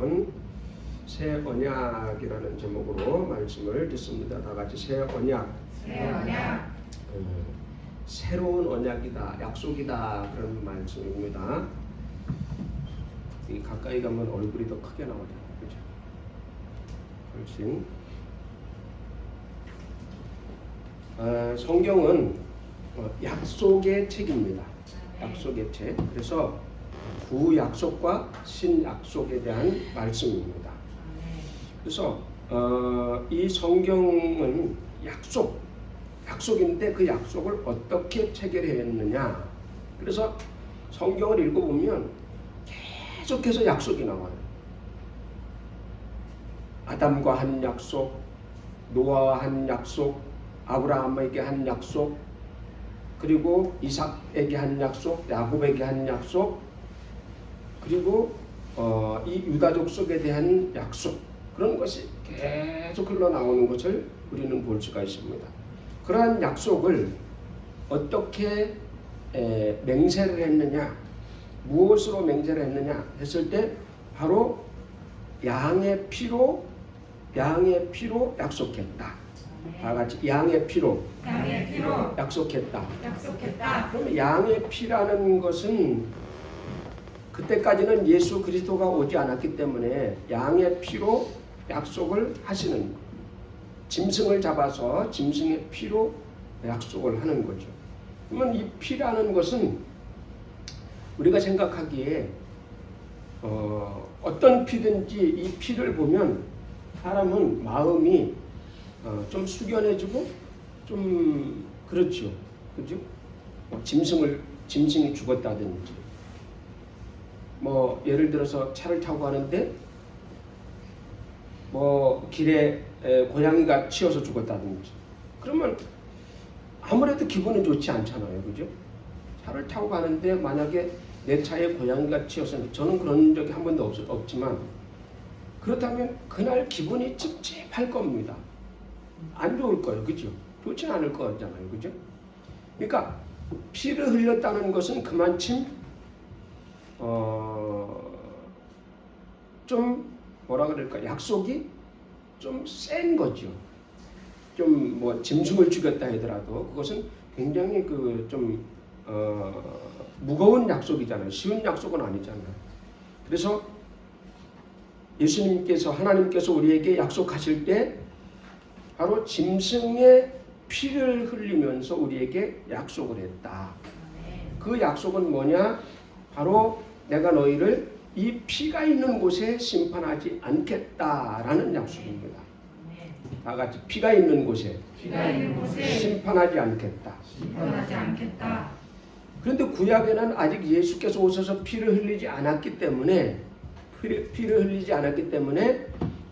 오늘은 새 언약이라는 제목으로 말씀을 듣습니다. 다 같이 새 언약. 새 언약. 새로운 언약이다, 약속이다 그런 말씀입니다. 이 가까이 가면 얼굴이 더 크게 나오잖아요, 그렇죠? 훨씬. 성경은 약속의 책입니다. 약속의 책. 그래서 구약속과 신약속에 대한 말씀입니다. 그래서 이 성경은 약속인데 그 약속을 어떻게 체결했느냐. 그래서 성경을 읽어보면 계속해서 약속이 나와요. 아담과 한 약속, 노아와 한 약속, 아브라함에게 한 약속, 그리고 이삭에게 한 약속, 야곱에게 한 약속, 그리고 이 유다족 속에 대한 약속, 그런 것이 계속 흘러나오는 것을 우리는 볼 수가 있습니다. 그러한 약속을 어떻게 맹세를 했느냐, 무엇으로 맹세를 했느냐 했을 때 바로 양의 피로 약속했다. 다 같이 양의 피로 약속했다. 그럼 양의 피라는 것은 그때까지는 예수 그리스도가 오지 않았기 때문에 양의 피로 약속을 하시는 거예요. 짐승을 잡아서 짐승의 피로 약속을 하는 거죠. 그러면 이 피라는 것은 우리가 생각하기에 어떤 피든지 이 피를 보면 사람은 마음이 좀 숙연해지고 좀 그렇죠. 그죠? 짐승이 죽었다든지 뭐 예를 들어서 차를 타고 가는데 뭐 길에 고양이가 치여서 죽었다든지 그러면 아무래도 기분은 좋지 않잖아요. 그죠? 차를 타고 가는데 만약에 내 차에 고양이가 치여서, 저는 그런 적이 한 번도 없지만 그렇다면 그날 기분이 찝찝할 겁니다. 안 좋을 거예요. 그죠? 좋지는 않을 거잖아요. 그죠? 그러니까 피를 흘렸다는 것은 그만큼 좀 뭐라 그럴까, 약속이 좀 센 거죠. 좀 뭐 짐승을 죽였다 하더라도 그것은 굉장히 무거운 약속이잖아요. 쉬운 약속은 아니잖아요. 그래서 하나님께서 우리에게 약속하실 때 바로 짐승의 피를 흘리면서 우리에게 약속을 했다. 그 약속은 뭐냐? 바로 내가 너희를 이 피가 있는 곳에 심판하지 않겠다라는 약속입니다. 다 같이 피가 있는 곳에 심판하지 않겠다. 그런데 구약에는 아직 예수께서 오셔서 피를 흘리지 않았기 때문에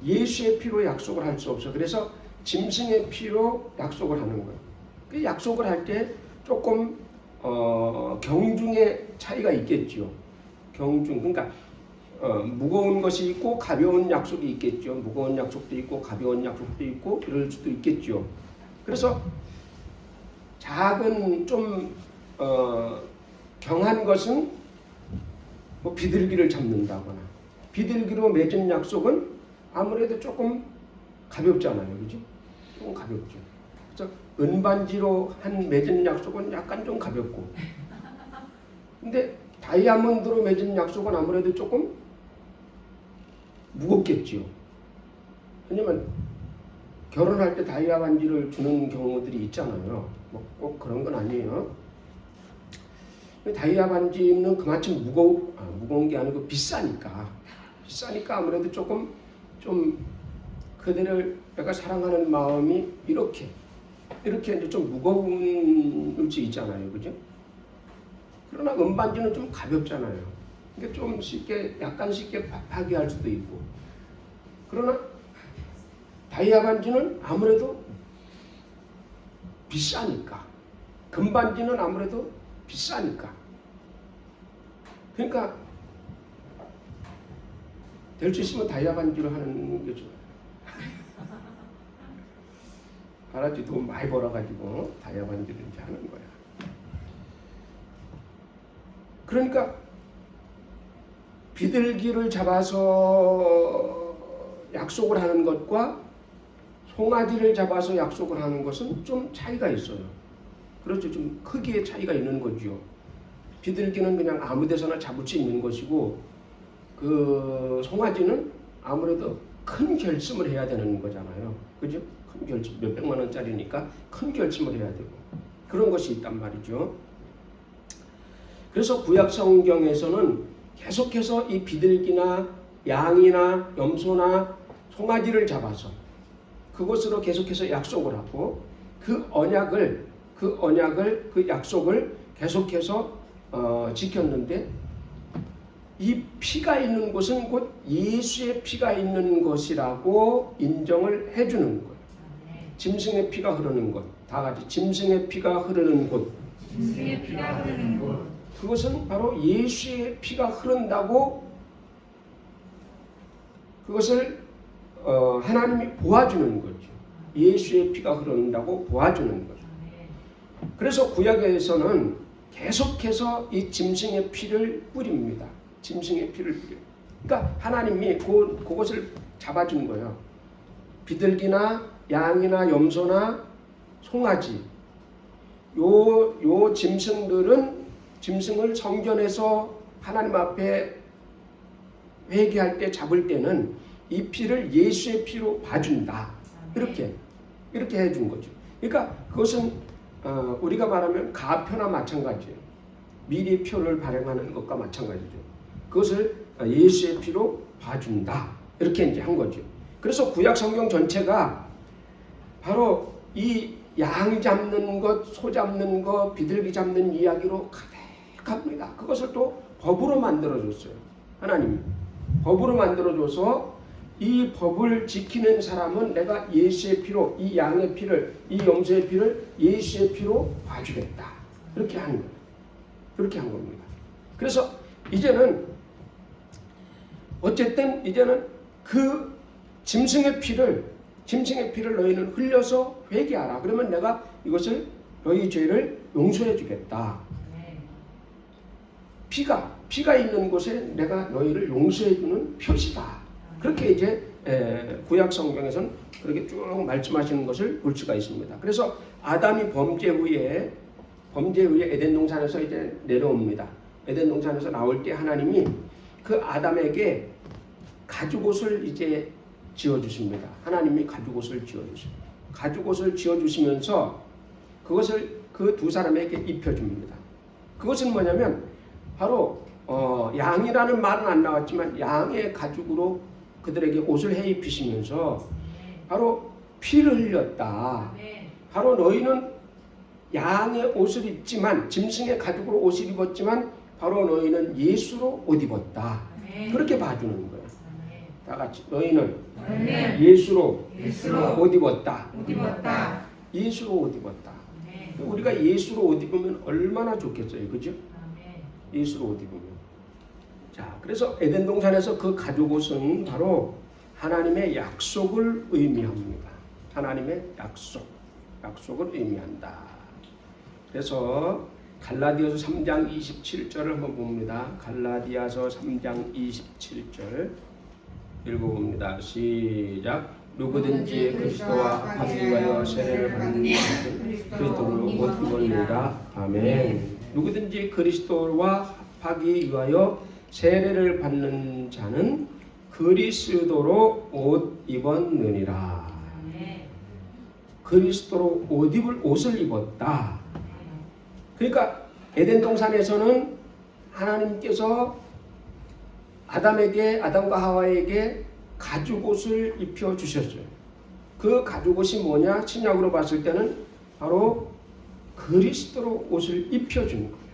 예수의 피로 약속을 할 수 없어. 그래서 짐승의 피로 약속을 하는 거예요. 그 약속을 할 때 조금 경중의 차이가 있겠죠. 그러니까 무거운 것이 있고 가벼운 약속이 있겠죠. 무거운 약속도 있고 가벼운 약속도 있고 이럴 수도 있겠죠. 그래서 작은 좀 경한 것은 뭐 비둘기를 잡는다거나, 비둘기로 맺은 약속은 아무래도 조금 가볍잖아요. 그죠? 조금 가볍죠. 그래서 은반지로 맺은 약속은 약간 좀 가볍고, 근데 다이아몬드로 맺은 약속은 아무래도 조금 무겁겠지요. 왜냐면 결혼할 때 다이아 반지를 주는 경우들이 있잖아요. 뭐 꼭 그런 건 아니에요. 다이아 반지는 그만큼 무거운 게 아니고 비싸니까 아무래도 조금 좀 그들을 내가 사랑하는 마음이 이렇게 이제 좀 무거운 수 있잖아요. 그죠? 그러나 은반지는 좀 가볍잖아요. 그러니까 좀 약간 쉽게 파괴할 수도 있고. 그러나 다이아 반지는 아무래도 비싸니까, 금반지는 아무래도 비싸니까. 그러니까 될 수 있으면 다이아 반지로 하는 게 좋아요. 알았지? 돈 많이 벌어가지고 다이아 반지를 이제 하는 거야. 그러니까 비둘기를 잡아서 약속을 하는 것과 송아지를 잡아서 약속을 하는 것은 좀 차이가 있어요. 그렇죠. 좀 크기의 차이가 있는 거죠. 비둘기는 그냥 아무 데서나 잡을 수 있는 것이고 그 송아지는 아무래도 큰 결심을 해야 되는 거잖아요. 그죠? 큰 결심, 몇백만 원짜리니까 큰 결심을 해야 되고 그런 것이 있단 말이죠. 그래서 구약 성경에서는 계속해서 이 비둘기나 양이나 염소나 송아지를 잡아서 그것으로 계속해서 약속을 하고 그 약속을 계속해서 지켰는데 이 피가 있는 곳은 곧 예수의 피가 있는 것이라고 인정을 해주는 거예요. 짐승의 피가 흐르는 곳, 다 같이 짐승의 피가 흐르는 곳. 짐승의 피가 흐르는 곳. 그것은 바로 예수의 피가 흐른다고 그것을 하나님이 보아주는 거죠. 예수의 피가 흐른다고 보아주는 거죠. 그래서 구약에서는 계속해서 이 짐승의 피를 뿌립니다. 짐승의 피를 뿌려. 그러니까 하나님이 그것을 잡아준 거예요. 비둘기나 양이나 염소나 송아지 요 짐승을 성전에서 하나님 앞에 회개할 때 잡을 때는 이 피를 예수의 피로 봐준다. 이렇게 해준 거죠. 그러니까 그것은 우리가 말하면 가표나 마찬가지예요. 미리 표를 발행하는 것과 마찬가지죠. 그것을 예수의 피로 봐준다. 이렇게 이제 한 거죠. 그래서 구약 성경 전체가 바로 이 양 잡는 것, 소 잡는 것, 비둘기 잡는 이야기로 가득합니다. 그것을 또 법으로 만들어줬어요. 하나님이 법으로 만들어줘서 이 법을 지키는 사람은 내가 예수의 피로, 이 양의 피를, 이 염소의 피를 예수의 피로 봐주겠다. 그렇게 한 거예요. 그렇게 한 겁니다. 그래서 어쨌든 이제는 그 짐승의 피를 너희는 흘려서 회개하라. 그러면 내가 이것을 너희 죄를 용서해 주겠다. 피가 있는 곳에 내가 너희를 용서해 주는 표시다. 그렇게 이제 구약 성경에서는 그렇게 쭉 말씀하시는 것을 볼 수가 있습니다. 그래서 아담이 범죄 후에 에덴 동산에서 이제 내려옵니다. 에덴 동산에서 나올 때 하나님이 그 아담에게 가죽옷을 이제 지어주십니다. 하나님이 가죽옷을 지어주십니다. 가죽옷을 지어주시면서 그것을 그 두 사람에게 입혀줍니다. 그것은 뭐냐면 바로 양이라는 말은 안 나왔지만 양의 가죽으로 그들에게 옷을 해입히시면서 바로 피를 흘렸다. 바로 너희는 양의 옷을 입지만 짐승의 가죽으로 옷을 입었지만 바로 너희는 예수로 옷 입었다. 그렇게 봐주는 거예요. 다 같이 너희는 예수로 옷 입었다. 예수로 옷 입었다. 우리가 예수로 옷 입으면 얼마나 좋겠어요. 그죠? 예수로 옷 입으면. 자, 그래서 에덴 동산에서 그 가죽옷은 바로 하나님의 약속을 의미합니다. 하나님의 약속을 의미한다. 그래서 갈라디아서 3장 27절을 한번 봅니다. 갈라디아서 3장 27절 읽어봅니다. 시작. 누구든지 그리스도와 합하기 위하여 세례를 받는 자는 그리스도로 옷 입었느니라. 아멘. 누구든지 그리스도와 합하기 위하여 세례를 받는 자는 그리스도로 옷 입었느니라. 그리스도로 옷을 입었다. 그러니까 에덴 동산에서는 하나님께서 아담과 하와에게 가죽옷을 입혀 주셨어요. 그 가죽옷이 뭐냐? 신약으로 봤을 때는 바로 그리스도로 옷을 입혀 준 거예요.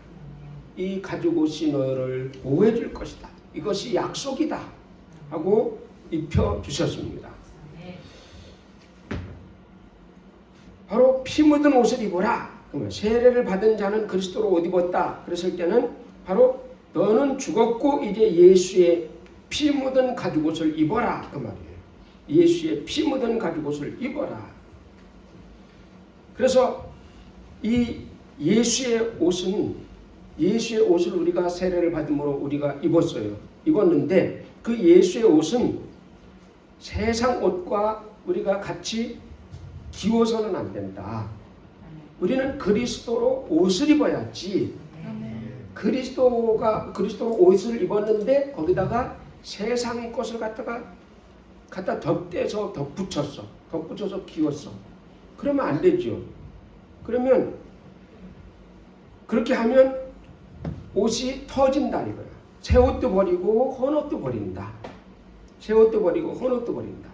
이 가죽옷이 너를 보호해 줄 것이다. 이것이 약속이다. 하고 입혀 주셨습니다. 바로 피 묻은 옷을 입어라. 그러면 세례를 받은 자는 그리스도로 옷 입었다. 그랬을 때는 바로 너는 죽었고 이제 예수의 피 묻은 가죽옷을 입어라. 그 말이에요. 예수의 피 묻은 가죽옷을 입어라. 그래서 이 예수의 옷을 우리가 세례를 받음으로 우리가 입었어요. 입었는데 그 예수의 옷은 세상 옷과 우리가 같이 기워서는 안 된다. 우리는 그리스도로 옷을 입어야지. 그리스도로 옷을 입었는데 거기다가 세상 것을 갖다 덧대서 덧붙여서 기웠어. 그러면 안 되죠. 그러면 그렇게 하면 옷이 터진다 이거야. 새 옷도 버리고 헌 옷도 버린다. 새 옷도 버리고 헌 옷도 버린다.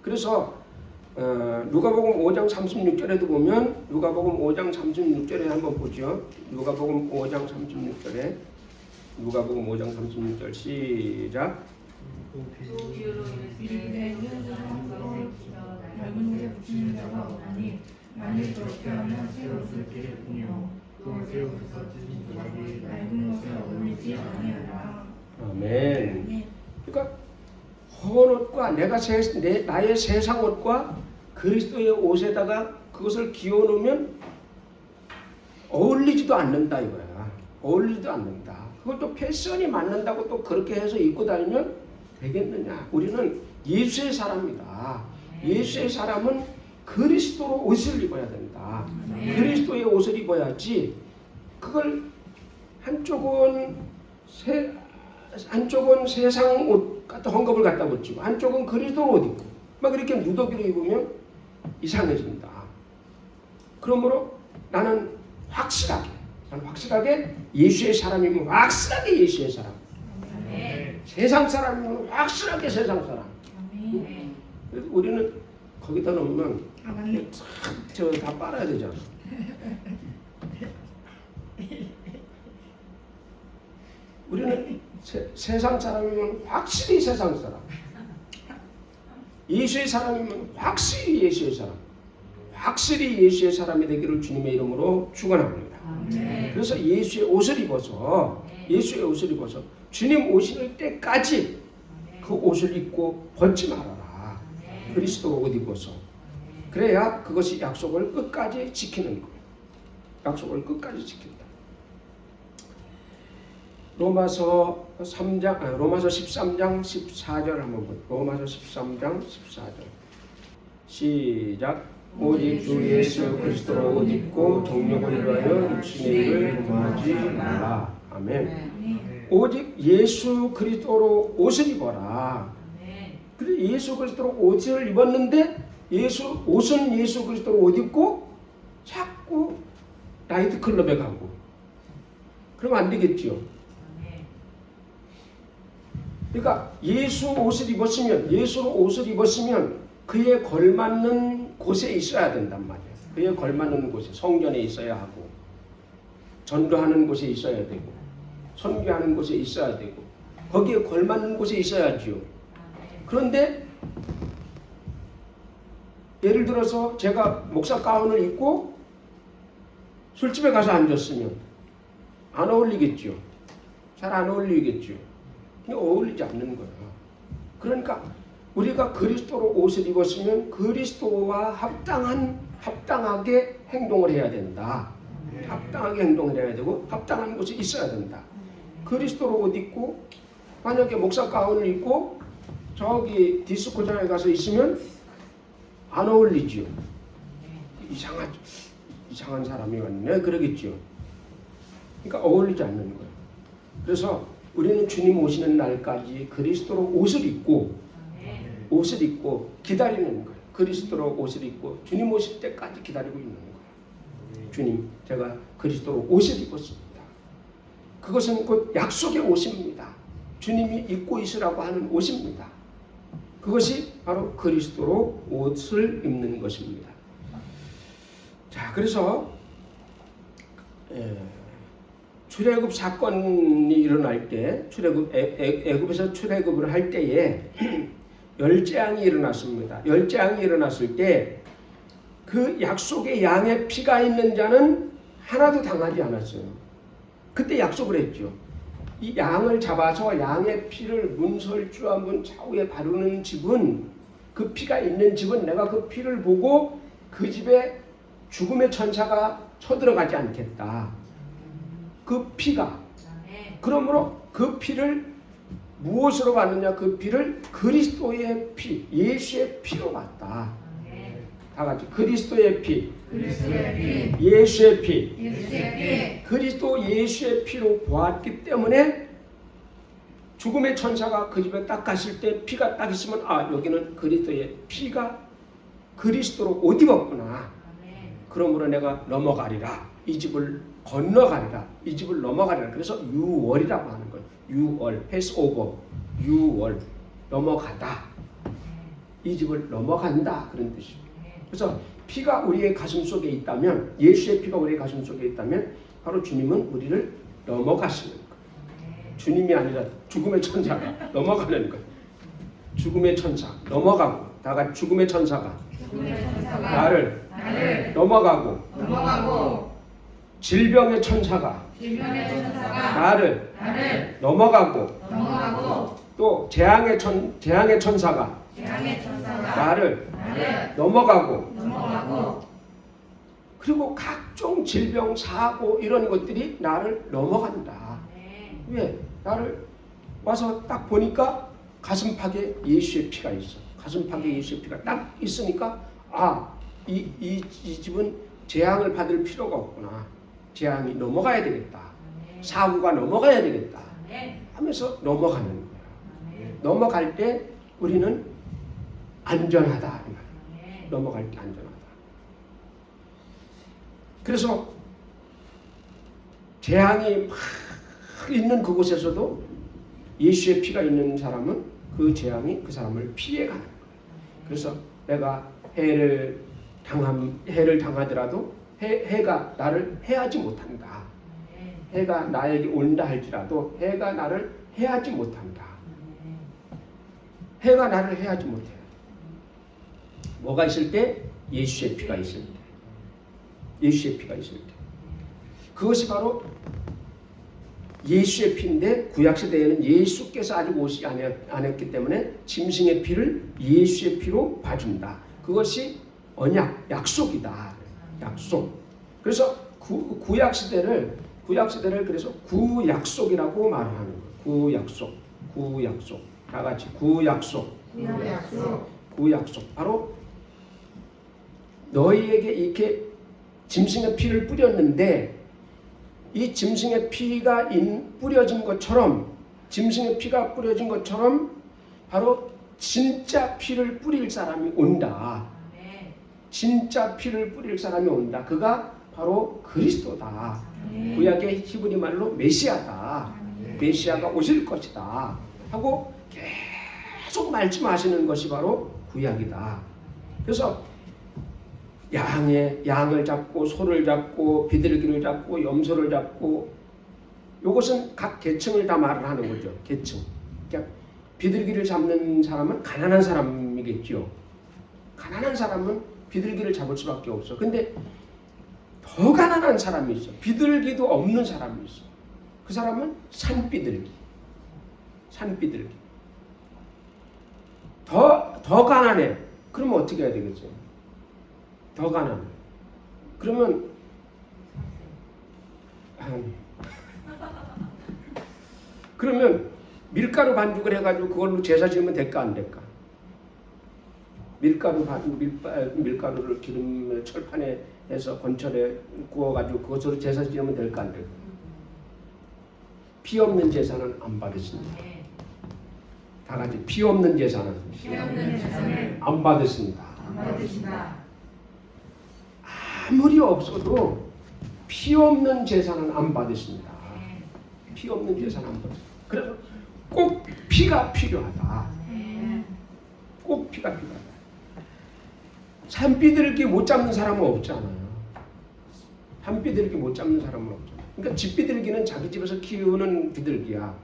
그래서 누가복음 5장 36절에도 보면 누가복음 5장 36절에 한번 보죠. 누가복음 5장 36절에 누가복음 5장 36절 시작. 얇은 옷에 붙이는 자가 없나니 만일 그렇게 하면 새 옷을 깨겠군요. 또 새 옷을 찢은 조각이 얇은 옷에 어울리지 아니하라. 아멘. 그러니까 헌 옷과 나의 세상 옷과 그리스도의 옷에다가 그것을 기워 놓으면 어울리지도 않는다 이거야. 어울리지도 않는다. 그것도 패션이 맞는다고 또 그렇게 해서 입고 다니면 되겠느냐. 우리는 예수의 사람이다. 예수의 사람은 그리스도로 옷을 입어야 된다. 그리스도의 옷을 입어야지. 그걸 한쪽은 세상 옷 갖다 헝겊을 갖다 붙이고 한쪽은 그리스도 옷 입고 막 이렇게 누더기로 입으면 이상해진다. 그러므로 나는 확실하게 예수의 사람이면 확실하게 예수의 사람. 세상 사람이면 확실하게 세상 사람. 그래서 우리는 거기다 놓으면 저 다 빨아야 되잖아. 우리는 세상 사람이면 확실히 세상 사람. 예수의 사람이면 확실히 예수의 사람. 확실히 예수의 사람이 되기를 주님의 이름으로 축원합니다. 그래서 예수의 옷을 입어서 주님 오실 때까지 그 옷을 입고 벗지 말아라. 그리스도 옷 입어서. 그래야 그것이 약속을 끝까지 지키는 거예요. 약속을 끝까지 지킨다. 로마서 13장 14절 한번 보죠. 로마서 13장 14절 시작. 오직 주 예수 그리스도로 옷 입고 정욕을 위하여 육신의 일을 도모하지 말라. 아멘. 오직 예수 그리스도로 옷을 입어라. 그래서 예수 그리스도로 옷을 입었는데 옷은 예수 그리스도로 옷 입고 자꾸 나이트클럽에 가고 그러면 안 되겠죠. 그러니까 예수로 옷을 입었으면 그에 걸맞는 곳에 있어야 된단 말이에요. 그에 걸맞는 곳에 성전에 있어야 하고 전도하는 곳에 있어야 되고 선교하는 곳에 있어야 되고 거기에 걸맞는 곳에 있어야죠. 그런데 예를 들어서 제가 목사 가운을 입고 술집에 가서 앉았으면 안 어울리겠죠. 잘 안 어울리겠죠. 어울리지 않는 거야. 그러니까 우리가 그리스도로 옷을 입었으면 그리스도와 합당하게 행동을 해야 된다. 합당하게 행동을 해야 되고 합당한 곳에 있어야 된다. 그리스도로 옷 입고 만약에 목사 가운을 입고 저기 디스코장에 가서 있으면 안 어울리죠. 이상한 사람이 왔네 그러겠죠. 그러니까 어울리지 않는 거예요. 그래서 우리는 주님 오시는 날까지 그리스도로 옷을 입고 기다리는 거예요. 그리스도로 옷을 입고 주님 오실 때까지 기다리고 있는 거예요. 주님, 제가 그리스도로 옷을 입었습니다. 그것은 곧 약속의 옷입니다. 주님이 입고 있으라고 하는 옷입니다. 그것이 바로 그리스도로 옷을 입는 것입니다. 자, 그래서 출애굽 사건이 일어날 때, 애굽에서 출애굽을 할 때에 열재앙이 일어났습니다. 열재앙이 일어났을 때 그 약속의 양의 피가 있는 자는 하나도 당하지 않았어요. 그때 약속을 했죠. 이 양을 잡아서 양의 피를 문설주와 문 좌우에 바르는 집은, 그 피가 있는 집은 내가 그 피를 보고 그 집에 죽음의 천사가 쳐들어가지 않겠다. 그 피가. 그러므로 그 피를 무엇으로 받느냐? 그 피를 그리스도의 피, 예수의 피로 받다. 다 같이 그리스도의 피, 그리스도의 피, 예수의 피, 예수의 피, 그리스도 예수의 피로 보았기 때문에 죽음의 천사가 그 집에 딱 갔을 때 피가 딱 있으면 아 여기는 그리스도의 피가 그리스도로 옷 입었구나. 그러므로 내가 넘어가리라. 이 집을 건너가리라. 이 집을 넘어가리라. 그래서 유월이라고 하는 거예요. 유월, 패스오버, 유월, 넘어가다. 이 집을 넘어간다. 그런 뜻이에요. 그래서 피가 우리의 가슴 속에 있다면, 예수의 피가 우리의 가슴 속에 있다면 바로 주님은 우리를 넘어가시는 거예요. 주님이 아니라 죽음의 천사가 넘어가는 거예요. 죽음의 천사 넘어가고, 다 같이 죽음의 천사가 나를 넘어가고, 질병의 천사가 나를 넘어가고, 또 재앙의 천사가 나를 넘어가고, 그리고 각종 질병, 사고 이런 것들이 나를 넘어간다. 왜? 나를 와서 딱 보니까 가슴팍에 예수의 피가 있어. 가슴팍에 예수의 피가 딱 있으니까 아, 이 집은 재앙을 받을 필요가 없구나. 재앙이 넘어가야 되겠다. 사고가 넘어가야 되겠다. 하면서 넘어가는 거야. 넘어갈 때 우리는 안전하다. 넘어갈 때 안전하다. 그래서 재앙이 막 있는 그곳에서도 예수의 피가 있는 사람은 그 재앙이 그 사람을 피해가는 거예요. 그래서 내가 해를 당하더라도 해가 나를 해하지 못한다. 해가 나에게 온다 할지라도 해가 나를 해하지 못한다. 해가 나를 해하지 못해. 뭐가 있을 때? 예수의 피가 있을 때. 예수의 피가 있을 때. 그것이 바로 예수의 피인데 구약시대에는 예수께서 아직 오시지 않았기 때문에 짐승의 피를 예수의 피로 봐준다. 그것이 언약, 약속이다. 약속. 그래서 구약시대를 그래서 구약속이라고 말을 하는 거예요. 구약속. 다 같이 구약속. 바로 너희에게 이렇게 짐승의 피를 뿌렸는데 이 짐승의 피가 뿌려진 것처럼 바로 진짜 피를 뿌릴 사람이 온다. 진짜 피를 뿌릴 사람이 온다. 그가 바로 그리스도다. 구약의 히브리 말로 메시아다. 메시아가 오실 것이다. 하고 계속 말씀하시는 것이 바로 구약이다. 그래서 양을 잡고 소를 잡고 비둘기를 잡고 염소를 잡고 이것은 각 계층을 다 말을 하는 거죠. 계층. 그러니까 비둘기를 잡는 사람은 가난한 사람이겠죠. 가난한 사람은 비둘기를 잡을 수밖에 없어. 근데 더 가난한 사람이 있어. 비둘기도 없는 사람이 있어. 그 사람은 산비둘기. 더 가난해. 그러면 어떻게 해야 되겠어요? 더 가난해. 그러면 그러면 밀가루 반죽을 해가지고 그걸로 제사 지으면 될까 안 될까? 밀가루를 기름 철판에 해서 건철에 구워가지고 그것으로 제사 지으면 될까 안 될까? 피 없는 제사는 안 받으신다. 다 같이 피 없는 제사는 안 받으신다. 아무리 없어도 피 없는 제사는 안 받으신다. 피 없는 제사는 안 받으신다. 그래서 꼭 피가 필요하다. 꼭 피가 필요하다. 산비둘기 못 잡는 사람은 없잖아요. 산비둘기 못 잡는 사람은 없잖아요. 그러니까 집비둘기는 자기 집에서 키우는 비둘기야.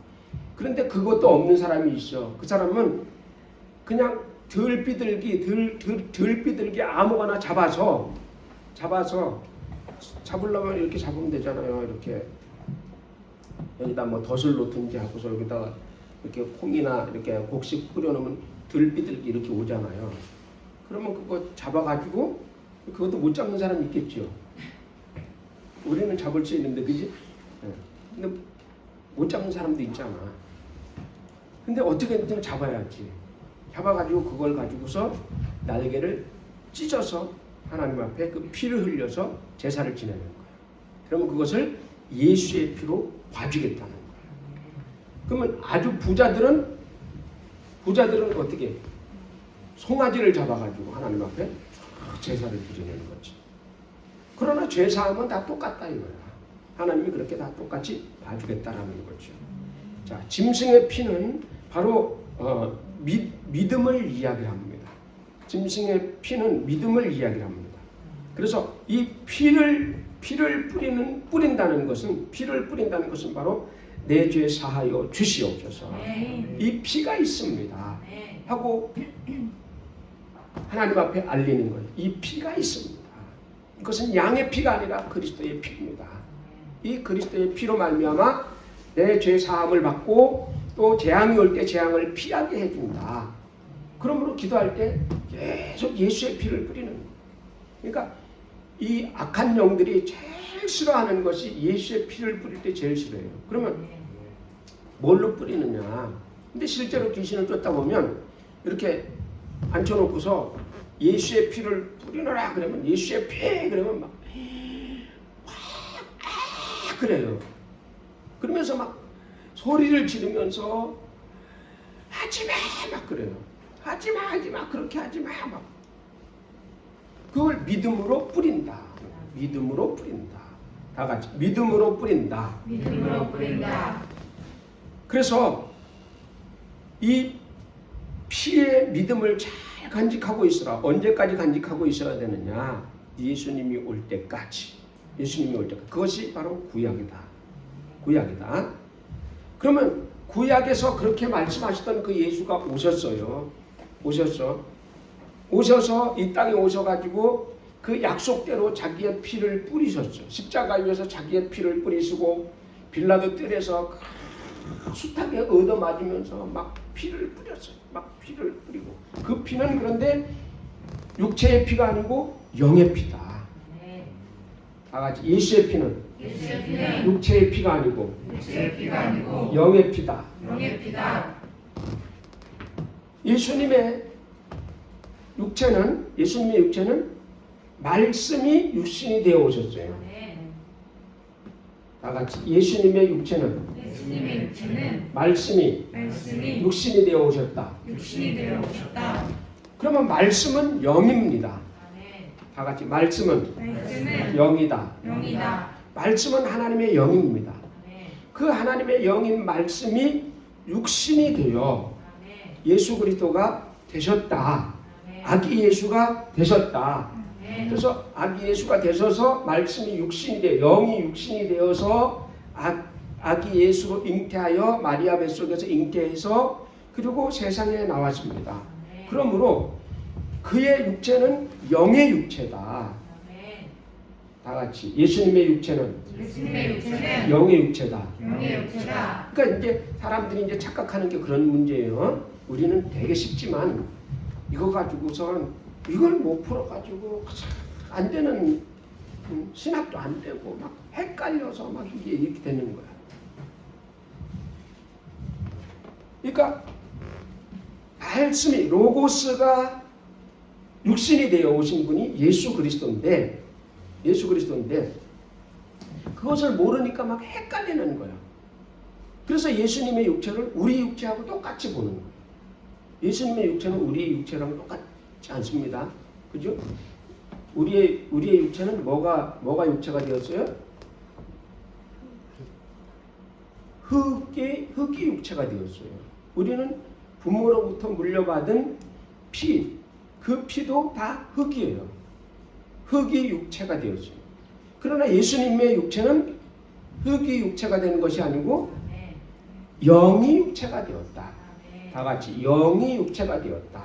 그런데 그것도 없는 사람이 있어. 그 사람은 그냥 들비둘기 아무거나 잡아서 잡으려면 이렇게 잡으면 되잖아요. 이렇게 여기다 뭐 덫을 놓든지 하고서 여기다가 이렇게 콩이나 이렇게 곡식 뿌려놓으면 들비둘기 이렇게 오잖아요. 그러면 그거 잡아가지고 그것도 못 잡는 사람 있겠죠. 우리는 잡을 수 있는데 그지? 근데 못 잡는 사람도 있잖아. 근데 어떻게든 잡아야지. 잡아가지고 그걸 가지고서 날개를 찢어서 하나님 앞에 그 피를 흘려서 제사를 지내는 거예요. 그러면 그것을 예수의 피로 봐주겠다는 거예요. 그러면 아주 부자들은 어떻게 해요? 송아지를 잡아가지고 하나님 앞에 제사를 드리는 거지. 그러나 죄사함은 다 똑같다 이거야. 하나님이 그렇게 다 똑같이 봐주겠다라는 거죠. 자, 짐승의 피는 바로 믿음을 이야기합니다. 짐승의 피는 믿음을 이야기합니다. 그래서 이 피를 뿌린다는 것은 바로 내 죄 사하여 주시옵소서. 이 피가 있습니다. 하고 하나님 앞에 알리는 거예요. 이 피가 있습니다. 이것은 양의 피가 아니라 그리스도의 피입니다. 이 그리스도의 피로 말미암아 내 죄 사함을 받고 또 재앙이 올 때 재앙을 피하게 해준다. 그러므로 기도할 때 계속 예수의 피를 뿌리는 거예요. 그러니까 이 악한 영들이 제일 싫어하는 것이 예수의 피를 뿌릴 때 제일 싫어해요. 그러면 뭘로 뿌리느냐? 근데 실제로 귀신을 쫓다 보면 이렇게 앉혀놓고서 예수의 피를 뿌리노라 그러면 예수의 피 그러면 막 그래요. 그러면서 막 소리를 지르면서 하지마 막 그래요. 하지마 그렇게 하지마 막 그걸 믿음으로 뿌린다. 믿음으로 뿌린다. 다 같이 믿음으로 뿌린다. 믿음으로 뿌린다. 그래서 이 피의 믿음을 잘 간직하고 있으라. 언제까지 간직하고 있어야 되느냐? 예수님이 올 때까지. 예수님이 올 때까지. 그것이 바로 구약이다. 구약이다. 그러면 구약에서 그렇게 말씀하시던 그 예수가 오셨어요. 오셔서 이 땅에 오셔가지고 그 약속대로 자기의 피를 뿌리셨죠. 십자가 위에서 자기의 피를 뿌리시고 빌라도 뜰에서 숱하게 얻어맞으면서 막 피를 뿌렸어요. 막 피를 뿌리고 그 피는 그런데 육체의 피가 아니고 영의 피다. 다 같이 예수의 피는 육체의 피가 아니고 영의 피다. 예수님의 육체는 말씀이 육신이 되어 오셨어요. 다 같이 예수님의 육체는 말씀이 육신이 되어 오셨다. 그러면 말씀은 영입니다. 다 같이 말씀은 영이다. 말씀은 하나님의 영입니다. 그 하나님의 영인 말씀이 육신이 되어 예수 그리스도가 되셨다. 아기 예수가 되셨다. 그래서 아기 예수가 되셔서 말씀이 육신이 되어 영이 육신이 되어서 아기 예수로 잉태하여 마리아 뱃속에서 잉태해서 그리고 세상에 나왔습니다. 그러므로 그의 육체는 영의 육체다. 다 같이 예수님의 육체는 영의 육체다. 그러니까 이제 사람들이 이제 착각하는 게 그런 문제예요. 우리는 되게 쉽지만 이거 가지고선 이걸 못 풀어가지고 안 되는 신학도 안 되고 막 헷갈려서 막 이게 이렇게 되는 거야. 그러니까 말씀이 로고스가 육신이 되어 오신 분이 예수 그리스도인데 그것을 모르니까 막 헷갈리는 거야. 그래서 예수님의 육체를 우리 육체하고 똑같이 보는 거예요. 예수님의 육체는 우리의 육체랑 똑같지 않습니다. 그죠? 우리의 육체는 뭐가 육체가 되었어요? 흙이 육체가 되었어요. 우리는 부모로부터 물려받은 피, 그 피도 다 흙이에요. 흙이 육체가 되었어요. 그러나 예수님의 육체는 흙이 육체가 된 것이 아니고 영이 육체가 되었다. 다 같이 영이 육체가 되었다.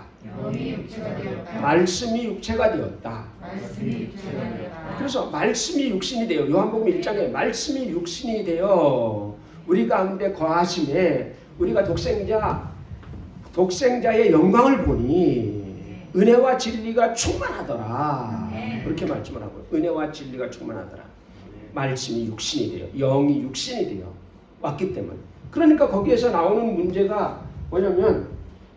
말씀이 육체가 되었다. 그래서 말씀이 육신이 되어 요한복음 1장에 말씀이 육신이 되어 우리 가운데 거하심에 우리가 독생자의 영광을 보니 은혜와 진리가 충만하더라. 그렇게 말씀을 하고 은혜와 진리가 충만하더라. 말씀이 육신이 되어 영이 육신이 되어 왔기 때문에 그러니까 거기에서 나오는 문제가 뭐냐면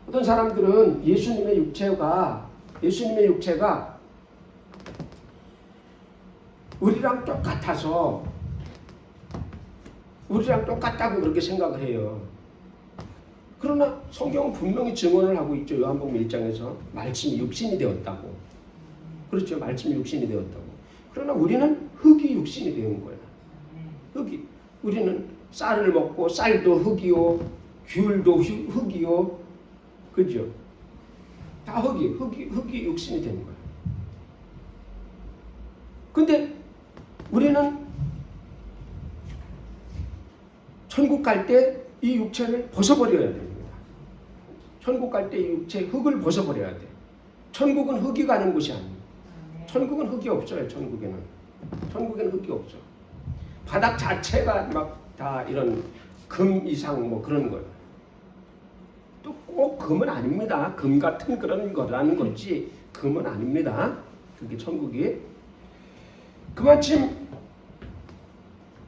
어떤 사람들은 예수님의 육체가 우리랑 똑같아서 우리랑 똑같다고 그렇게 생각을 해요. 그러나 성경은 분명히 증언을 하고 있죠. 요한복음 1장에서 말씀이 육신이 되었다고. 그렇죠. 말씀이 육신이 되었다고. 그러나 우리는 흙이 육신이 되는 거야. 흙이. 우리는 쌀을 먹고 쌀도 흙이요. 귤도 흙이요. 그죠? 다 흙이 육신이 되는 거야. 근데 우리는 천국 갈 때 이 육체를 벗어버려야 됩니다. 천국 갈 때 이 육체 흙을 벗어버려야 돼. 천국은 흙이 가는 곳이 아니에요. 천국은 흙이 없어요. 천국에는 흙이 없어. 바닥 자체가 막 다 이런 금 이상 뭐 그런 거예요. 또 꼭 금은 아닙니다. 금 같은 그런 거라는 거지 금은 아닙니다. 그게 천국이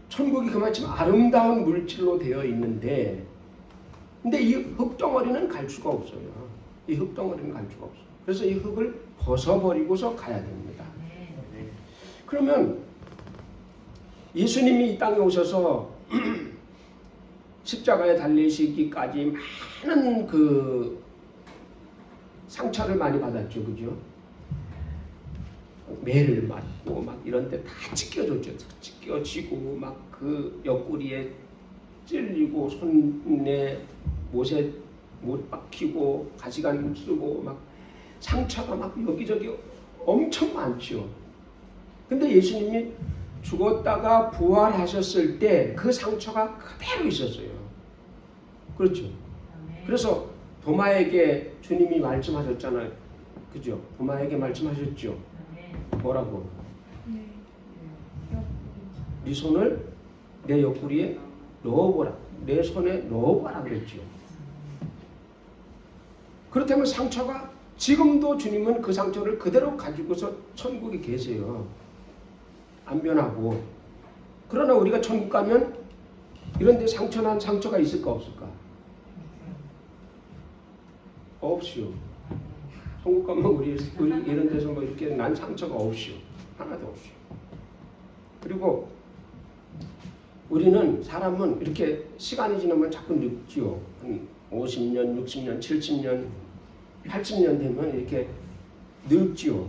천국이 그만큼 아름다운 물질로 되어 있는데, 근데 이 흙덩어리는 갈 수가 없어요. 이 흙덩어리는 갈 수가 없어요. 그래서 이 흙을 벗어버리고서 가야 됩니다. 그러면 예수님이 이 땅에 오셔서 십자가에 달리시기까지 많은 그 상처를 많이 받았죠, 그죠? 매를 맞고 막 이런 데 다 찢겨졌죠. 찢겨지고 막 그 옆구리에 찔리고 손에 못에 못 박히고 가시관 쓰고 막 상처가 막 여기저기 엄청 많죠. 근데 예수님이 죽었다가 부활하셨을 때 그 상처가 그대로 있었어요. 그렇죠. 그래서 도마에게 주님이 말씀하셨잖아요. 그죠? 도마에게 말씀하셨죠. 뭐라고? 네 손을 내 옆구리에 넣어보라. 내 손에 넣어보라 그랬죠. 그렇다면 상처가 지금도 주님은 그 상처를 그대로 가지고서 천국에 계세요. 안 변하고. 그러나 우리가 천국 가면 이런 데 상처난 상처가 있을까 없을까? 없이요. 천국 가면 우리 이런 데서 뭐 이렇게 난 상처가 없이요. 하나도 없이요. 그리고 우리는 사람은 이렇게 시간이 지나면 자꾸 늙지요. 한 50년, 60년, 70년, 80년 되면 이렇게 늙지요.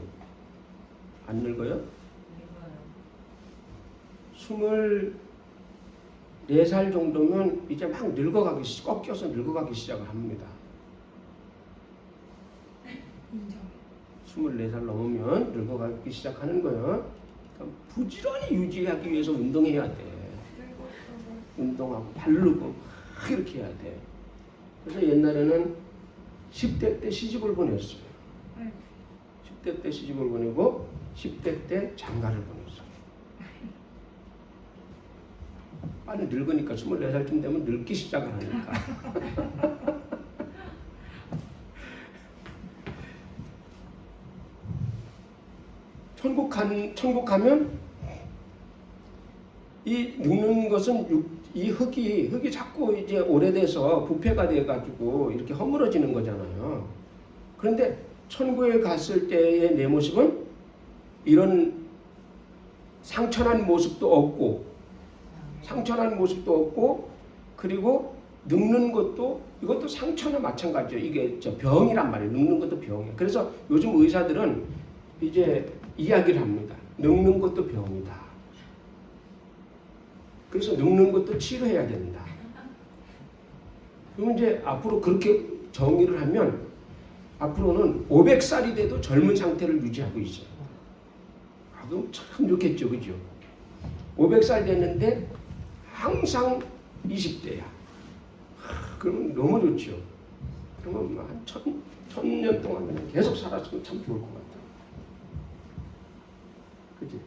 안 늙어요? 24살 정도면 이제 막 꺾여서 늙어가기 시작을 합니다. 24살 넘으면 늙어가기 시작하는 거예요. 그러니까 부지런히 유지하기 위해서 운동해야 돼. 운동하고 바르고 막 이렇게 해야 돼. 그래서 옛날에는 10대 때 시집을 보냈어요. 10대 때 시집을 보내고 10대 때 장가를 보냈어요. 빨리 늙으니까 24살쯤 되면 늙기 시작을 하니까. 천국 가면 이 늙는 것은 이 흙이 자꾸 이제 오래돼서 부패가 돼가지고 이렇게 허물어지는 거잖아요. 그런데 천국에 갔을 때의 내 모습은 이런 상처난 모습도 없고, 그리고 늙는 것도 이것도 상처나 마찬가지예요. 이게 병이란 말이에요. 늙는 것도 병이에요. 그래서 요즘 의사들은 이제 이야기를 합니다. 늙는 것도 병이다. 그래서 늙는 것도 치료해야 된다. 그러면 이제 앞으로 그렇게 정의를 하면 앞으로는 500살이 돼도 젊은 상태를 유지하고 있어요. 그럼 참 좋겠죠, 그죠? 500살 됐는데 항상 20대야. 그러면 너무 좋죠. 그러면 한 1000년 동안 계속 살았으면 참 좋을 것 같아요. 그치?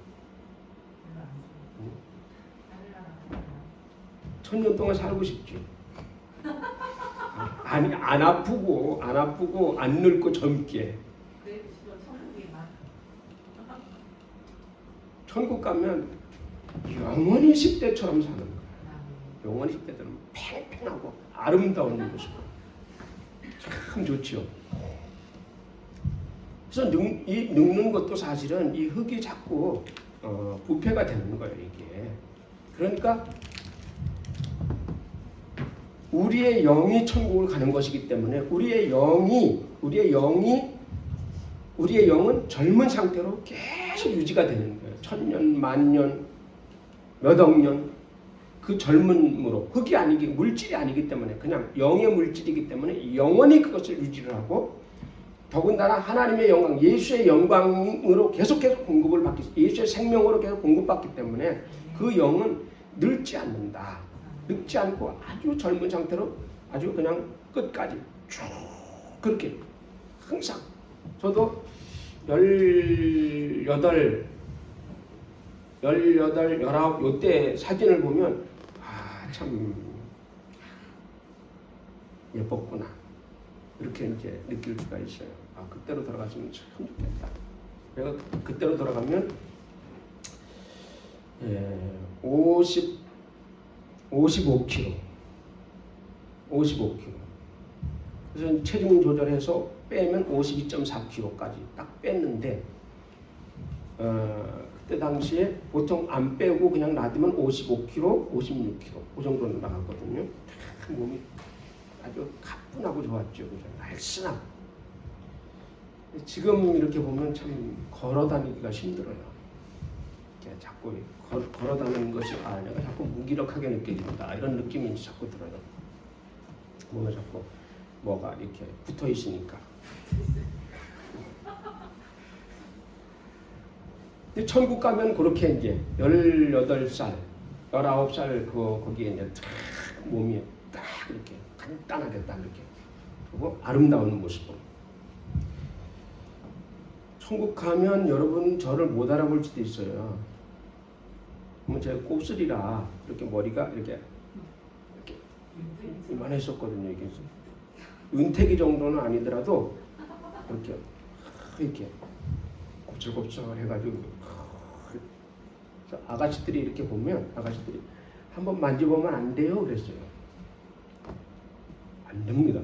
1000년 동안 살고 싶죠. 아니, 안 아프고 안 늙고 젊게. 천국 가면 영원히 10대처럼 사는 거야. 영원히 10대처럼 팽팽하고 아름다운 모습. 참 좋죠. 그래서 이 늙는 것도 사실은 이 흙이 자꾸 부패가 되는 거예요, 이게. 그러니까 우리의 영이 천국을 가는 것이기 때문에 우리의 영은 젊은 상태로 계속 유지가 되는 거예요. 1000년, 10,000년, 몇억 년. 그 젊음으로 흙이 아니기 물질이 아니기 때문에 그냥 영의 물질이기 때문에 영원히 그것을 유지를 하고 더군다나 하나님의 영광, 예수의 영광으로 계속해서 공급을 받기, 예수의 생명으로 계속 공급받기 때문에 그 영은 늙지 않는다. 늙지 않고 아주 젊은 상태로 아주 그냥 끝까지 쭉 그렇게 항상 저도 18, 19 요때 사진을 보면 참 예뻤구나 이렇게 이제 느낄 수가 있어요. 그때로 돌아갔으면 참 좋겠다. 내가 그때로 돌아가면 55kg. 그래서 체중 조절해서 빼면 52.4kg까지 딱 뺐는데 그때 당시에 보통 안 빼고 그냥 놔두면 55kg, 56kg 그 정도는 나갔거든요. 몸이 아주 가뿐하고 좋았죠. 그죠? 날씬하고. 지금 이렇게 보면 참 걸어다니기가 힘들어요. 이렇게 자꾸 걸어다니는 것이 내가 자꾸 무기력하게 느껴진다 이런 느낌이 자꾸 들어요. 몸에 자꾸 뭐가 이렇게 붙어 있으니까. 천국 가면 그렇게 이제 18살, 19살 거기에 이제 딱 몸이 딱 이렇게 간단하게 딱 이렇게 그리고 아름다운 모습으로. 천국 가면 여러분 저를 못 알아볼 수도 있어요. 그러면 제가 곱슬이라 이렇게 머리가 이렇게 이만했었거든요. 이게 은퇴기 정도는 아니더라도 이렇게 곱슬곱슬 해가지고 아가씨들이 이렇게 보면 아가씨들이 한번 만져보면 안 돼요 그랬어요. 안 됩니다.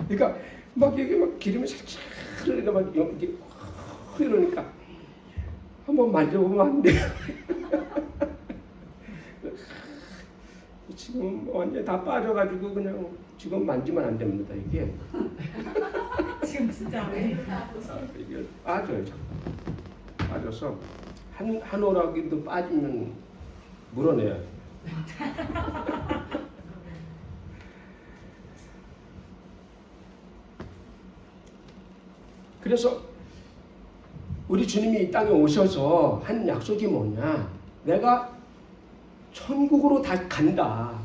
그러니까 막 여기 막 기름이 살짝 흐르니까 막 이렇게 흐르니까 한번 만져보면 안 돼요. 지금 완전 다 빠져가지고 그냥 지금 만지면 안 됩니다 이게. 지금 진짜 왜? 이게 빠져요 자꾸. 빠져서 한 오락이도 빠지면 물어내요. 그래서 우리 주님이 이 땅에 오셔서 한 약속이 뭐냐? 내가 천국으로 다 간다.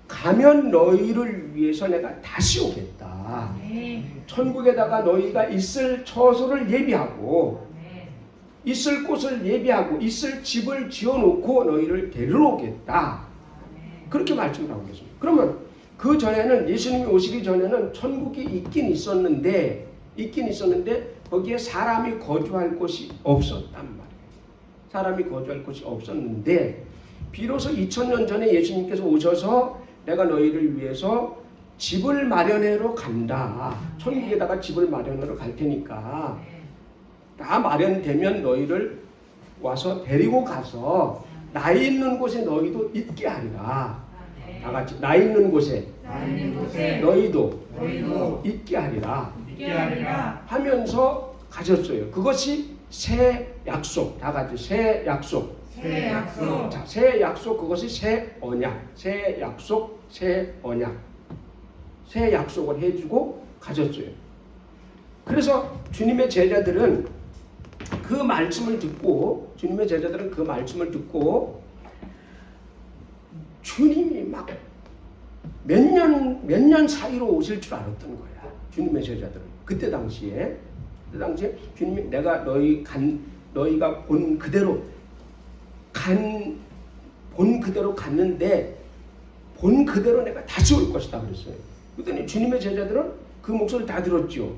가면 너희를 위해서 내가 다시 오겠다. 천국에다가 너희가 있을 처소를 예비하고 있을 곳을 예비하고 있을 집을 지어놓고 너희를 데리러 오겠다. 그렇게 말씀을 하고 계십니다. 그러면 그 전에는 예수님이 오시기 전에는 천국이 있긴 있었는데 거기에 사람이 거주할 곳이 없었단 말이에요. 사람이 거주할 곳이 없었는데 비로소 2000년 전에 예수님께서 오셔서 내가 너희를 위해서 집을 마련하러 간다. 천국에다가 집을 마련하러 갈 테니까 다 마련되면 너희를 와서 데리고 가서 나 있는 곳에 너희도 있게 하리라. 다 같이 나 있는 곳에 너희도 있게 하리라. 하면서 가셨어요. 그것이 새 약속. 다 같이 새 약속. 자, 새 약속 그것이 새 언약. 새 약속, 새 언약. 새 약속을 해주고 가셨어요. 그래서 주님의 제자들은 그 말씀을 듣고 주님이 막 몇 년 사이로 오실 줄 알았던 거야. 주님의 제자들은 그때 당시에 주님이 내가 너희가 본 그대로 갔는데 본 그대로 내가 다시 올 것이다 그랬어요. 그랬더니 주님의 제자들은 그 목소리를 다 들었죠.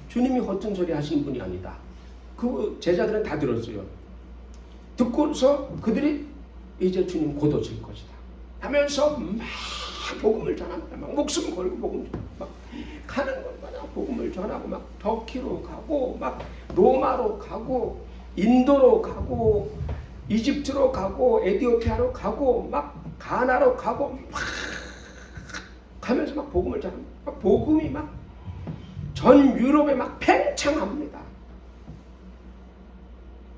주님이 허튼 소리 하시는 분이 아니다. 그 제자들은 다 들었어요. 듣고서 그들이 이제 주님 곧 오실 것이다 하면서 막 복음을 전합니다. 막 목숨 걸고 복음 막 가는 것마다 복음을 전하고 막 터키로 가고 막 로마로 가고 인도로 가고 이집트로 가고 에티오피아로 가고 막 가나로 가고 막 가면서 막 복음을 전합니다. 막 복음이 막 전 유럽에 막 팽창합니다.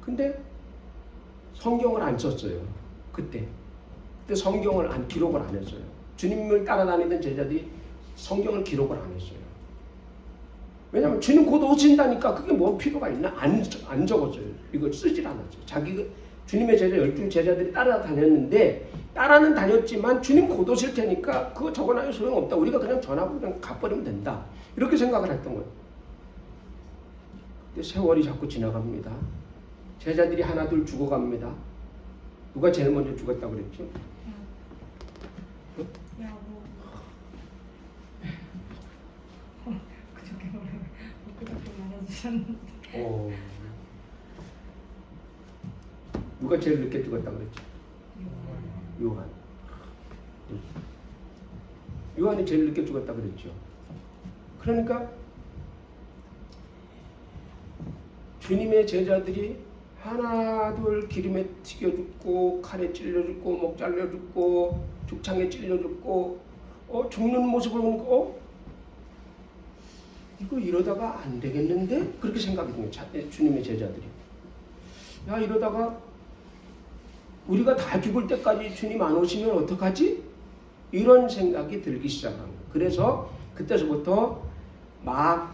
근데 성경을 안 썼어요. 그때 성경을 기록을 안 했어요. 주님을 따라다니던 제자들이 성경을 기록을 안 했어요. 왜냐하면 주님 곧 오신다니까 그게 뭐 필요가 있나? 안 적었어요. 이걸 쓰질 않았어요. 주님의 제자 12제자들이 따라다녔는데 따라는 다녔지만 주님 곧 오실 테니까 그거 적어놔도 소용없다. 우리가 그냥 전하고 그냥 가버리면 된다. 이렇게 생각을 했던 거예요. 근데 세월이 자꾸 지나갑니다. 제자들이 하나둘 죽어갑니다. 누가 제일 먼저 죽었다고 그랬죠? 야고. 그저께 말해주셨는데. 누가 제일 늦게 죽었다고 그랬죠? 요한. 요한이 제일 늦게 죽었다고 그랬죠. 그러니까 주님의 제자들이 하나둘 기름에 튀겨 죽고 칼에 찔려 죽고 목 잘려 죽고 죽창에 찔려 죽고 죽는 모습을 보니까 이거 이러다가 안 되겠는데? 그렇게 생각이 든 거예요. 주님의 제자들이. 야, 이러다가 우리가 다 죽을 때까지 주님 안 오시면 어떡하지? 이런 생각이 들기 시작한 거예요. 그래서 그때서부터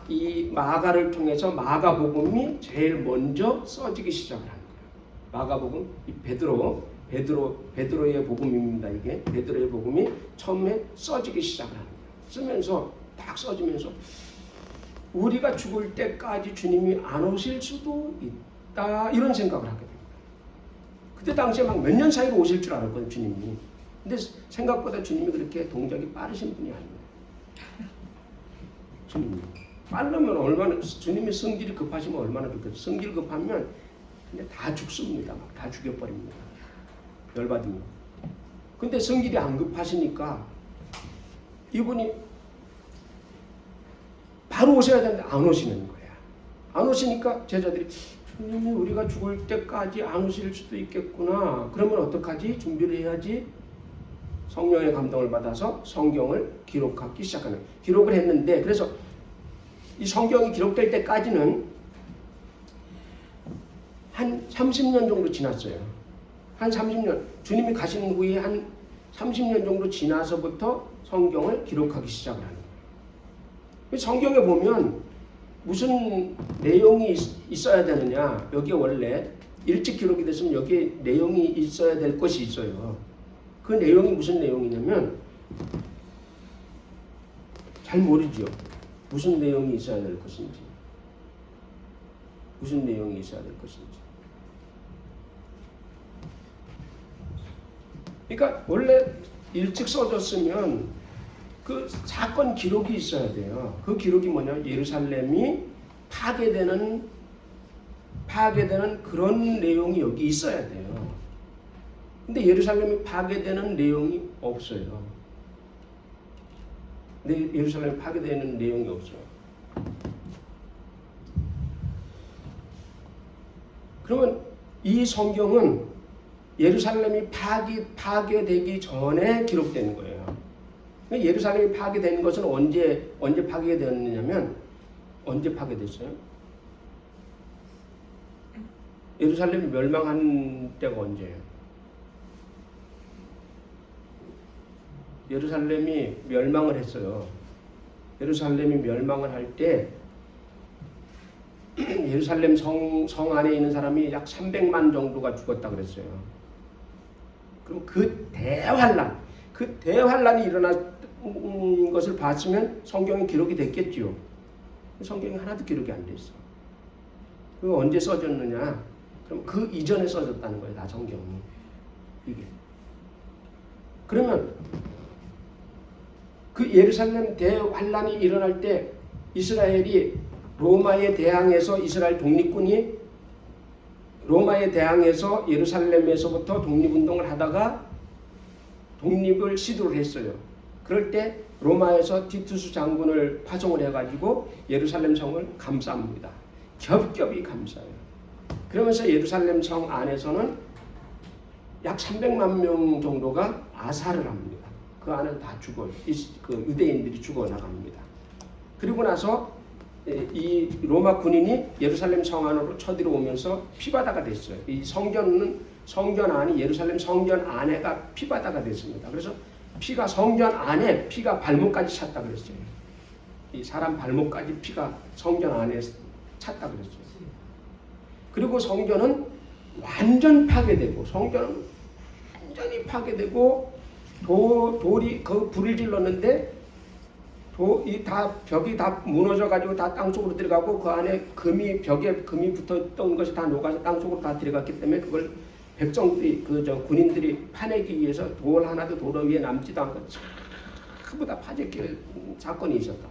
이 마가를 통해서 마가복음이 제일 먼저 써지기 시작을 한 거예요. 마가복음, 이 베드로의 복음입니다. 이게 베드로의 복음이 처음에 써지기 시작을 하는 거예요. 쓰면서 딱 써지면서 우리가 죽을 때까지 주님이 안 오실 수도 있다 이런 생각을 하게 됩니다. 그때 당시에 막 몇 년 사이로 오실 줄 알았거든요, 주님이. 근데 생각보다 주님이 그렇게 동작이 빠르신 분이 아니에요. 주님이 빠르면 얼마나, 주님이 성질이 급하시면 얼마나 좋겠어요. 성질 급하면 근데 다 죽습니다. 막 다 죽여버립니다. 열받으면. 근데 성질이 안 급하시니까 이분이 바로 오셔야 되는데 안 오시는 거야. 안 오시니까 제자들이 주님이 우리가 죽을 때까지 안 오실 수도 있겠구나. 그러면 어떡하지? 준비를 해야지. 성령의 감동을 받아서 성경을 기록하기 시작하는. 기록을 했는데 그래서 이 성경이 기록될 때까지는 한 30년 정도 지났어요. 한 30년. 주님이 가신 후에 한 30년 정도 지나서부터 성경을 기록하기 시작을 하는 거예요. 성경에 보면 무슨 내용이 있어야 되느냐. 여기에 원래 일찍 기록이 됐으면 여기에 내용이 있어야 될 것이 있어요. 그 내용이 무슨 내용이냐면 잘 모르죠. 무슨 내용이 있어야 될 것인지. 무슨 내용이 있어야 될 것인지. 그러니까 원래 일찍 써졌으면 그 사건 기록이 있어야 돼요. 그 기록이 뭐냐? 예루살렘이 파괴되는 그런 내용이 여기 있어야 돼요. 근데 예루살렘이 파괴되는 내용이 없어요. 근데 예루살렘이 파괴되는 내용이 없어요. 그러면 이 성경은 예루살렘이 파괴되기 전에 기록된 거예요. 예루살렘이 파괴된 것은 언제 파괴되었느냐면 언제 파괴됐어요? 예루살렘이 멸망한 때가 언제예요? 예루살렘이 멸망을 했어요. 예루살렘이 멸망을 할 때 예루살렘 성 안에 있는 사람이 약 300만 정도가 죽었다 그랬어요. 그럼 그 대환란이 일어난 것을 봤으면 성경이 기록이 됐겠지요. 성경이 하나도 기록이 안 돼 있어. 그거 언제 써졌느냐? 그럼 그 이전에 써졌다는 거예요, 다 성경이. 이게. 그러면 그 예루살렘 대환란이 일어날 때 이스라엘이 로마에 대항해서 이스라엘 독립군이 로마에 대항해서 예루살렘에서부터 독립운동을 하다가 독립을 시도를 했어요. 그럴 때 로마에서 티투스 장군을 파송을 해가지고 예루살렘 성을 감쌉니다. 겹겹이 감싸요. 그러면서 예루살렘 성 안에서는 약 300만 명 정도가 아사를 합니다. 그 안에 다 죽어요. 그 유대인들이 죽어나갑니다. 그리고 나서 이 로마 군인이 예루살렘 성 안으로 쳐들어오면서 피바다가 됐어요. 이 성전 안이 예루살렘 성전 안에가 피바다가 됐습니다. 그래서 피가 성전 안에 피가 발목까지 찼다 그랬어요. 이 사람 발목까지 피가 성전 안에 찼다 그랬어요. 그리고 성전은 완전 파괴되고 성전은 완전히 파괴되고 돌이 그 불을 질렀는데 벽이 다 무너져가지고 다 땅속으로 들어가고 그 안에 벽에 금이 붙어있던 것이 다 녹아서 땅속으로 다 들어갔기 때문에 그걸 백성들이 군인들이 파내기 위해서 돌 하나도 도로 위에 남지도 않고 전부 다 파괴할 사건이 있었다.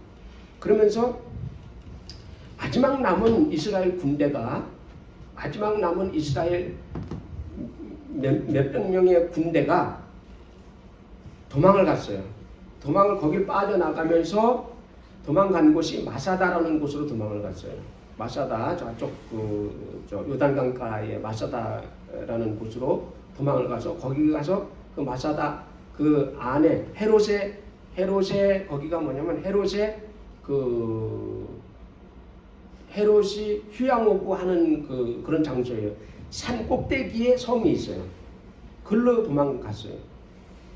그러면서 마지막 남은 이스라엘 군대가 몇백 명의 군대가 도망을 갔어요. 거길 빠져나가면서 도망간 곳이 마사다라는 곳으로 도망을 갔어요. 마사다 저쪽 요단강가의 마사다라는 곳으로 도망을 가서 거기 가서 그 마사다 그 안에 헤롯의 거기가 뭐냐면 헤롯이 휴양 오고 하는 그런 장소예요. 산 꼭대기에 성이 있어요. 글로 도망갔어요.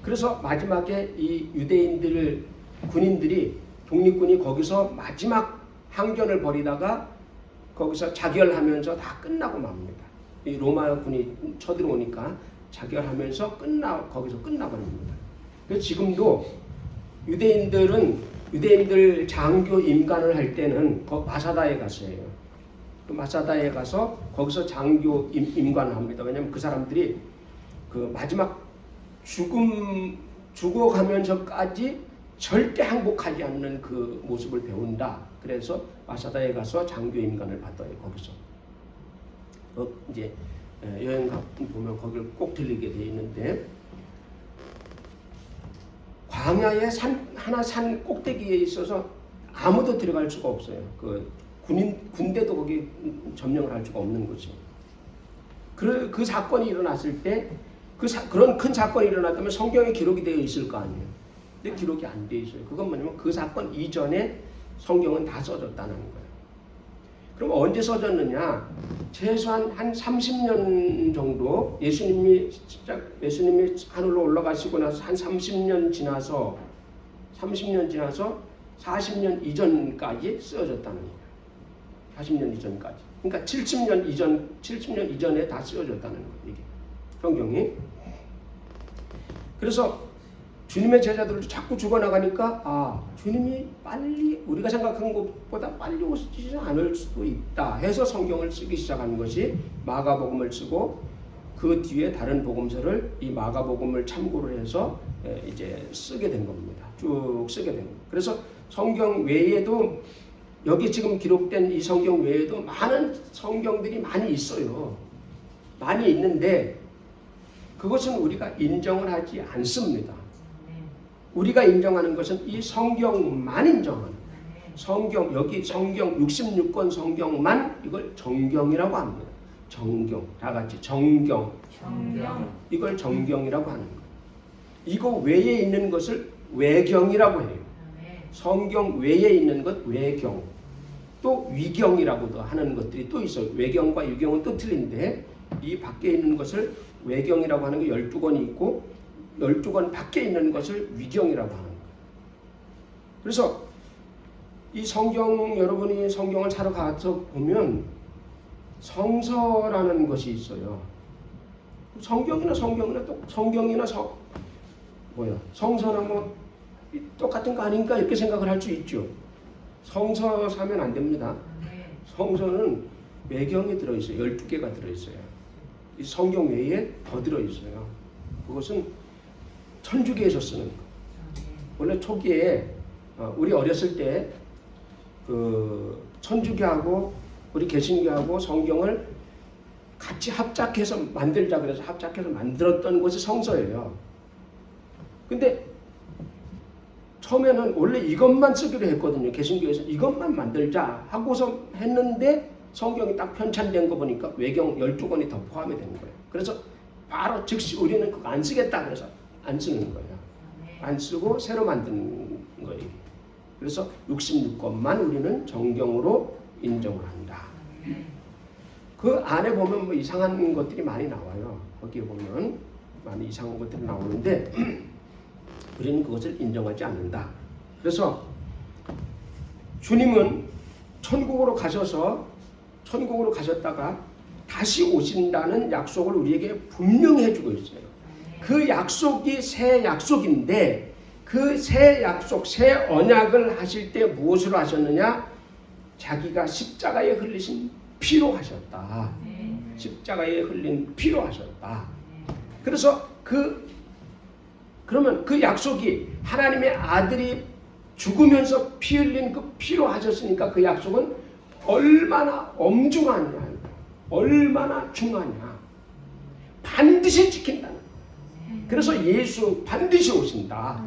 그래서 마지막에 이 유대인들 군인들이 독립군이 거기서 마지막 항전을 벌이다가 거기서 자결하면서 다 끝나고 맙니다. 이 로마 군이 쳐들어오니까 자결하면서 거기서 끝나버립니다. 그래서 지금도 유대인들 장교 임관을 할 때는 마사다에 갔어요. 그 마사다에 가서 거기서 장교 임관을 합니다. 왜냐하면 그 사람들이 그 마지막 죽어가면서까지 절대 항복하지 않는 그 모습을 배운다. 그래서 마사다에 가서 장교 임관을 받아요. 거기서 이제 여행 보면 거기를 꼭 들리게 돼 있는데 광야의 산 꼭대기에 있어서 아무도 들어갈 수가 없어요. 그 군대도 거기 점령을 할 수가 없는 거죠. 그 사건이 일어났을 때 그런 큰 사건이 일어났다면 성경에 기록이 되어 있을 거 아니에요. 근데 기록이 안 되어 있어요. 그건 뭐냐면 그 사건 이전에 성경은 다 써졌다는 거예요. 그럼 언제 써졌느냐? 최소한 한 30년 정도 예수님이 하늘로 올라가시고 나서 한 30년 지나서 40년 이전까지 쓰여졌다는 거예요. 40년 이전까지. 그러니까 70년 이전에 다 쓰여졌다는 거예요. 이게 성경이. 그래서 주님의 제자들도 자꾸 죽어나가니까 주님이 빨리 우리가 생각한 것보다 빨리 오시지 않을 수도 있다 해서 성경을 쓰기 시작한 것이 마가복음을 쓰고 그 뒤에 다른 복음서를 이 마가복음을 참고를 해서 이제 쓰게 된 겁니다. 쭉 쓰게 된 겁니다. 그래서 성경 외에도 여기 지금 기록된 이 성경 외에도 많은 성경들이 많이 있어요. 많이 있는데 그것은 우리가 인정을 하지 않습니다. 우리가 인정하는 것은 이 성경만 인정하는 성경, 여기 성경 66권 성경만 이걸 정경이라고 합니다. 정경, 다 같이 정경. 이걸 정경이라고 하는 거예요. 이거 외에 있는 것을 외경이라고 해요. 성경 외에 있는 것 외경. 또 위경이라고도 하는 것들이 또 있어요. 외경과 유경은 또 틀린데 이 밖에 있는 것을 외경이라고 하는 게 12권이 있고 12권 밖에 있는 것을 위경이라고 하는 거예요. 그래서 이 여러분이 성경을 사러 가서 보면 성서라는 것이 있어요. 성서나 뭐 똑같은 거 아닌가 이렇게 생각을 할 수 있죠. 성서 사면 안 됩니다. 성서는 외경이 들어있어요. 12개가 들어있어요. 이 성경 외에 더 들어있어요. 그것은 천주교에서 쓰는 거. 원래 초기에 우리 어렸을 때 그 천주교하고 우리 개신교하고 성경을 같이 합작해서 만들자 그래서 합작해서 만들었던 것이 성서예요. 근데 처음에는 원래 이것만 쓰기로 했거든요. 개신교에서 이것만 만들자 하고서 했는데 성경이 딱 편찬된 거 보니까 외경 12권이 더 포함이 되는 거예요. 그래서 바로 즉시 우리는 그거 안 쓰겠다 그래서 안 쓰는 거예요. 안 쓰고 새로 만든 거예요. 그래서 66권만 우리는 정경으로 인정을 한다. 그 안에 보면 뭐 이상한 것들이 많이 나와요. 거기에 보면 많이 이상한 것들이 나오는데 우리는 그것을 인정하지 않는다. 그래서 주님은 천국으로 가셨다가 다시 오신다는 약속을 우리에게 분명히 해주고 있어요. 그 약속이 새 약속인데 그 새 약속, 새 언약을 하실 때 무엇으로 하셨느냐? 자기가 십자가에 흘리신 피로 하셨다. 십자가에 흘린 피로 하셨다. 그래서 그러면 그 약속이 하나님의 아들이 죽으면서 피 흘린 그 피로 하셨으니까 그 약속은 얼마나 엄중하냐, 얼마나 중하냐, 반드시 지킨다는. 그래서 예수 반드시 오신다.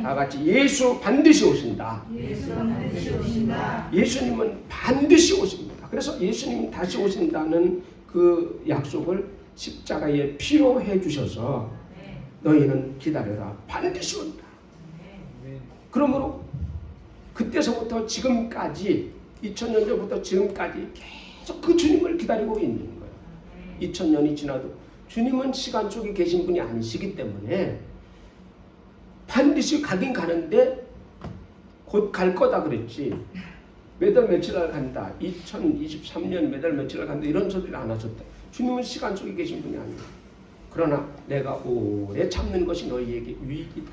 다 같이 예수 반드시 오신다. 예수님은 반드시 오십니다. 그래서 예수님이 다시 오신다는 그 약속을 십자가의 피로 해주셔서 너희는 기다려라. 반드시 온다. 그러므로 그때서부터 지금까지 2000년 전부터 지금까지 계속 그 주님을 기다리고 있는 거예요. 2000년이 지나도 주님은 시간 속에 계신 분이 아니시기 때문에 반드시 가긴 가는데 곧 갈 거다 그랬지. 몇 달 며칠 날 간다. 2023년 몇 달 며칠 날 간다. 이런 소리를 안 하셨다. 주님은 시간 속에 계신 분이 아니에요. 그러나 내가 오래 참는 것이 너희에게 유익이다.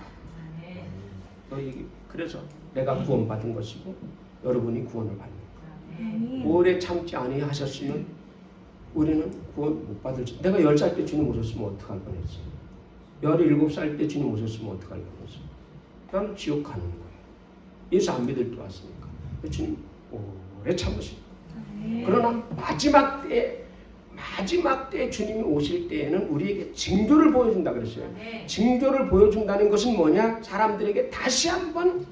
너희에게 그래서 내가 구원받은 것이고 여러분이 구원을 받는 거예요. 오래 참지 아니하셨으면 우리는 구원 못 받을 수. 내가 10살 때 주님 오셨으면 어떡할 뻔했어. 17살 때 주님 오셨으면 어떡할 뻔했어. 나는 지옥 가는 거예요. 예수 안 믿을 때 왔으니까. 주님 오래 참으시고. 그러나 마지막 때 주님이 오실 때에는 우리에게 징조를 보여준다 그랬어요. 징조를 보여준다는 것은 뭐냐? 사람들에게 다시 한번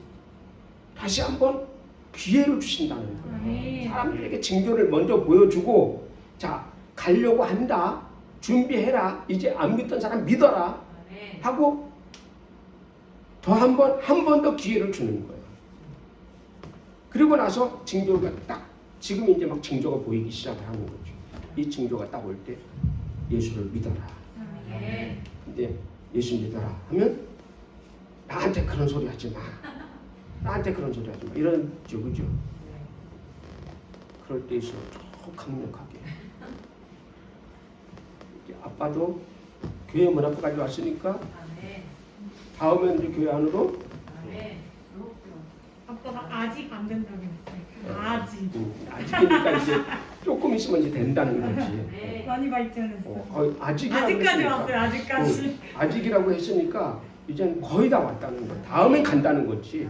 기회를 주신다는 거예요. 사람들에게 징조를 먼저 보여주고 자 가려고 한다. 준비해라. 이제 안 믿던 사람 믿어라. 하고 더 한 번 더 기회를 주는 거예요. 그리고 나서 징조가 딱 지금 이제 막 징조가 보이기 시작하는 거죠. 이 징조가 딱 올 때 예수를 믿어라. 근데 예수 믿어라 하면 나한테 그런 소리 하지 마. 나한테 그런 소리 하지 마. 이런죠, 그죠? 그럴 때일수록 더 강력하게. 아빠도 교회 문 앞까지 왔으니까 다음에 이제 교회 안으로. 아빠가 아직 안 된다고 했어요. 아직. 아직이니까 이제 조금 있으면 이제 된다는 거지. 많이 발전했어. 아직까지 왔어요. 아직까지. 아직이라고 했으니까 이제는 거의 다 왔다는 거야. 다음엔 간다는 거지.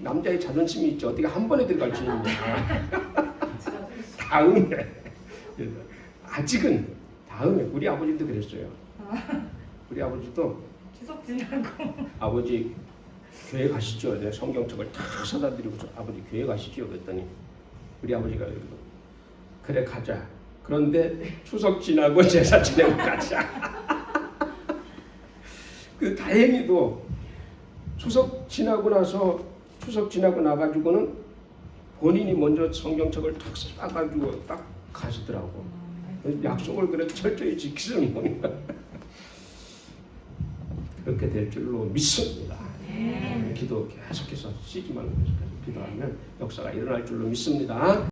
남자의 자존심이 있지. 어떻게 한 번에 들어갈 수 있냐. 다음에. 아직은 다음에. 우리 아버지도 그랬어요. 우리 아버지도 추석 지나고. 아버지 교회 가시죠. 내가 성경책을 탁 사다 드리고서 아버지 교회 가시죠. 그랬더니 우리 아버지가 그래 가자. 그런데 추석 지나고 제사 지내고 가자. 그 다행히도 추석 지나고 나가지고는 본인이 먼저 성경책을 탁 싸가지고 딱 가시더라고. 약속을 그래도 철저히 지키는 거니까 그렇게 될 줄로 믿습니다. 기도 계속해서 쉬지 말고 계속해서 기도하면 역사가 일어날 줄로 믿습니다.